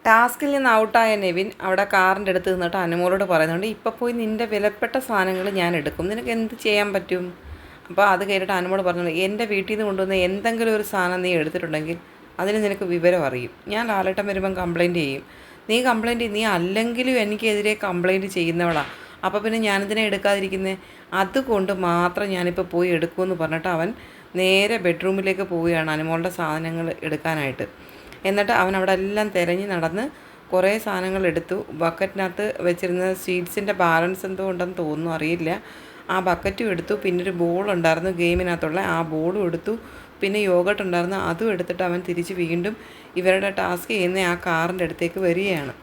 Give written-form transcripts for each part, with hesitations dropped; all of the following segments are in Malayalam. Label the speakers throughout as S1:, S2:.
S1: ടാസ്കിൽ നിന്ന് ഔട്ടായ നെവിൻ അവിടെ കാറിൻ്റെ അടുത്ത് നിന്നിട്ട് അനുമോളോട് പറയുന്നുണ്ട്, ഇപ്പോൾ പോയി നിൻ്റെ വിലപ്പെട്ട സാധനങ്ങൾ ഞാൻ എടുക്കും, നിനക്ക് എന്ത് ചെയ്യാൻ പറ്റും? അപ്പോൾ അത് കേട്ടിട്ട് അനുമോള് പറഞ്ഞത്, എൻ്റെ വീട്ടിൽ നിന്ന് കൊണ്ടുവന്ന എന്തെങ്കിലും ഒരു സാധനം നീ എടുത്തിട്ടുണ്ടെങ്കിൽ അതിന് നിനക്ക് വിവരം അറിയും. ഞാൻ ലാലേട്ടൻ വരുമ്പം കംപ്ലയിൻറ്റ് ചെയ്യും. നീ കംപ്ലയിൻറ്റ് നീ അല്ലെങ്കിലും എനിക്കെതിരെ കംപ്ലയിൻറ്റ് ചെയ്യുന്നവളാണ്. അപ്പോൾ പിന്നെ ഞാനിതിനെ എടുക്കാതിരിക്കുന്നത്, അതുകൊണ്ട് മാത്രം ഞാനിപ്പോൾ പോയി എടുക്കുമെന്ന് പറഞ്ഞിട്ട് അവൻ നേരെ ബെഡ്റൂമിലേക്ക് പോവുകയാണ് അനുമോളുടെ സാധനങ്ങൾ എടുക്കാനായിട്ട്. എന്നിട്ട് അവൻ അവിടെ എല്ലാം തിരഞ്ഞ് നടന്ന് കുറേ സാധനങ്ങൾ എടുത്തു. ബക്കറ്റിനകത്ത് വെച്ചിരുന്ന സ്വീറ്റ്സിൻ്റെ ബാലൻസ് എന്തോ ഉണ്ടെന്ന് തോന്നുന്നു, അറിയില്ല. ആ ബക്കറ്റും എടുത്തു. പിന്നെ ഒരു ബോൾ ഉണ്ടായിരുന്നു ഗെയിമിനകത്തുള്ള, ആ ബോളും എടുത്തു. പിന്നെ യോഗട്ട് ഉണ്ടായിരുന്നു, അതും എടുത്തിട്ട് അവൻ തിരിച്ച് വീണ്ടും ഇവരുടെ ടാസ്ക് ചെയ്യുന്ന ആ കാറിൻ്റെ അടുത്തേക്ക് വരികയാണ്.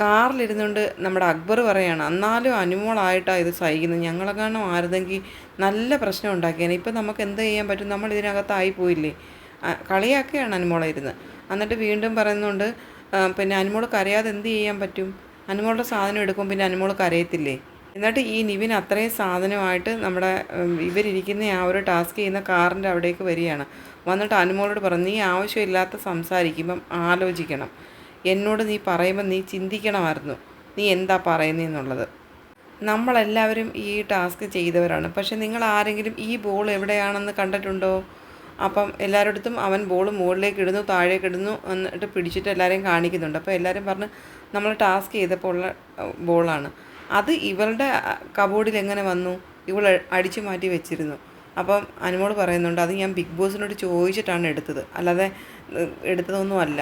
S1: കാറിലിരുന്നുകൊണ്ട് നമ്മുടെ അക്ബർ പറയുകയാണ്, എന്നാലും അനുമോളായിട്ടാണ് ഇത് സഹിക്കുന്നത്, ഞങ്ങളെക്കാണോ ആരുതെങ്കിൽ നല്ല പ്രശ്നം ഉണ്ടാക്കിയാണ്. ഇപ്പം നമുക്ക് എന്ത് ചെയ്യാൻ പറ്റും, നമ്മൾ ഇതിനകത്തായി പോയില്ലേ. കളിയാക്കുകയാണ് അനുമോളെ ഇരുന്ന്. എന്നിട്ട് വീണ്ടും പറയുന്നുണ്ട്, പിന്നെ അനുമോൾ കരയാതെ എന്ത് ചെയ്യാൻ പറ്റും, അനുമോളുടെ സാധനം എടുക്കും, പിന്നെ അനുമോൾ കരയത്തില്ലേ. എന്നിട്ട് ഈ നിവിൻ അത്രയും സാധനമായിട്ട് നമ്മുടെ ഇവരിയ്ക്കുന്ന ആ ഒരു ടാസ്ക് ചെയ്യുന്ന കാറിൻ്റെ അവിടേക്ക് വരികയാണ്. വന്നിട്ട് അനുമോളോട് പറഞ്ഞു, നീ ആവശ്യമില്ലാത്ത സംസാരിക്കുമ്പം ആലോചിക്കണം, എന്നോട് നീ പറയുമ്പോൾ നീ ചിന്തിക്കണമായിരുന്നു നീ എന്താ പറയുന്നതെന്നുള്ളത്. നമ്മളെല്ലാവരും ഈ ടാസ്ക് ചെയ്തവരാണ്, പക്ഷെ നിങ്ങൾ ആരെങ്കിലും ഈ ബോൾ എവിടെയാണെന്ന് കണ്ടിട്ടുണ്ടോ? അപ്പം എല്ലാവരുടെ അവൻ ബോൾ മുകളിലേക്ക് ഇടുന്നു, താഴേക്ക് ഇടുന്നു, എന്നിട്ട് പിടിച്ചിട്ട് എല്ലാവരെയും കാണിക്കുന്നുണ്ട്. അപ്പോൾ എല്ലാവരും പറഞ്ഞ് നമ്മൾ ടാസ്ക് ചെയ്തപ്പോൾ ഉള്ള ബോളാണ് അത്. ഇവളുടെ കബോർഡിൽ എങ്ങനെ വന്നു, ഇവൾ അടിച്ചു മാറ്റി വെച്ചിരുന്നു. അപ്പം അനുമോൾ പറയുന്നുണ്ട്, അത് ഞാൻ ബിഗ് ബോസിനോട് ചോദിച്ചിട്ടാണ് എടുത്തത്, അല്ലാതെ എടുത്തതൊന്നുമല്ല.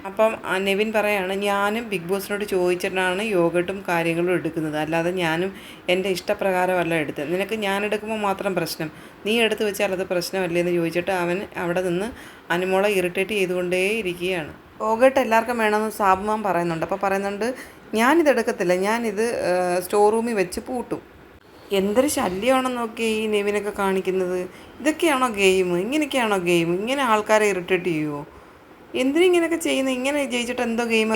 S1: അപ്പം നെവിൻ പറയാണ്, ഞാനും ബിഗ് ബോസിനോട് ചോദിച്ചിട്ടാണ് യോഗട്ടും കാര്യങ്ങളും എടുക്കുന്നത്, അല്ലാതെ ഞാനും എൻ്റെ ഇഷ്ടപ്രകാരമല്ല എടുത്തത്. നിനക്ക് ഞാൻ എടുക്കുമ്പോൾ മാത്രം പ്രശ്നം, നീ എടുത്ത് വെച്ചാൽ അത് പ്രശ്നമല്ലേ എന്ന് ചോദിച്ചിട്ട് അവൻ അവിടെ നിന്ന് അനുമോളെ ഇറിറ്റേറ്റ് ചെയ്തുകൊണ്ടേ ഇരിക്കുകയാണ്. യോഗട്ട് എല്ലാവർക്കും വേണമെന്ന് സാബുമാൻ പറയുന്നുണ്ട്. അപ്പോൾ പറയുന്നുണ്ട്, ഞാനിതെടുക്കത്തില്ല, ഞാനിത് സ്റ്റോർ റൂമിൽ വെച്ച് പൂട്ടും. എന്തൊരു ശല്യമാണെന്ന് നോക്കിയേ ഈ നെവിനൊക്കെ കാണിക്കുന്നത്. ഇതൊക്കെയാണോ ഗെയിം? ഇങ്ങനെയൊക്കെയാണോ ഗെയിം? ഇങ്ങനെ ആൾക്കാരെ ഇറിറ്റേറ്റ് ചെയ്യുമോ? എന്തിനിങ്ങനെയൊക്കെ ചെയ്യുന്നത്? ഇങ്ങനെ ജയിച്ചിട്ട് എന്തോ ഗെയിം